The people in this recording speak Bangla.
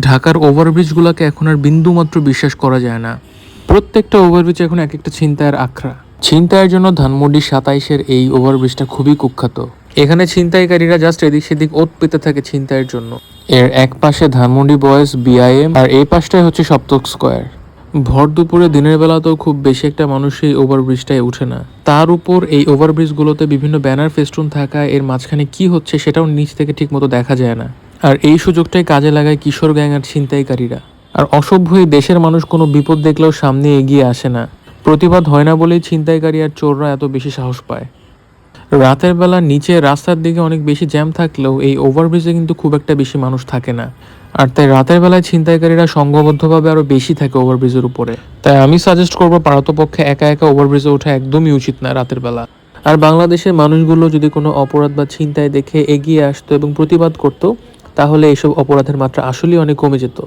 ঢাকার ওভারব্রিজগুলোকে এখন আর বিন্দুমাত্র বিশ্বাস করা যায় না। প্রত্যেকটা ওভারব্রিজ এখন এক একটা ছিনতাইয়ের আখড়া। ছিনতাইয়ের জন্য ধানমন্ডি ২৭-এর এই ওভারব্রিজটা খুবই কুখ্যাত। এখানে ছিনতাইকারীরা জাস্ট এদিক সেদিক ওত পেতে থাকে ছিনতাইয়ের জন্য। এর এক পাশে ধানমন্ডি বয়েজ বিআইএম, আর এই পাশটাই হচ্ছে সপ্তক স্কয়ার। ভর দুপুরে দিনের বেলাতেও খুব বেশি একটা মানুষ এই ওভারব্রিজটায় উঠে না। তার উপর এই ওভারব্রিজগুলোতে বিভিন্ন ব্যানার ফেস্টুন থাকায় এর মাঝখানে কি হচ্ছে সেটাও নিচ থেকে ঠিক মতো দেখা যায় না। আর এই সুযোগটাই কাজে লাগায় কিশোর গ্যাং আর ছিনতাইকারীরা। আর অসভ্য এই দেশের মানুষ কোনো বিপদ দেখলেও সামনে এগিয়ে আসে না। প্রতিবাদ হয় না বলেই ছিনতাইকারী আর চোররা এত বেশি সাহস পায়। রাতের বেলা নিচে রাস্তার দিকে অনেক বেশি জ্যাম থাকলেও এই ওভারব্রিজে কিন্তু খুব একটা বেশি মানুষ থাকে না। আর তাই রাতের বেলায় ছিনতাইকারীরা সংঘবদ্ধভাবে আরও বেশি থাকে ওভারব্রিজের উপরে। তাই আমি সাজেস্ট করবো পারতপক্ষে একা একা ওভারব্রিজে ওঠা একদমই উচিত না রাতের বেলা। আর বাংলাদেশের মানুষগুলো যদি কোনো অপরাধ বা ছিনতাই দেখে এগিয়ে আসতো এবং প্রতিবাদ করতো, তাহলে এইসব অপরাধের মাত্রা আসলেই অনেক কমে যেত।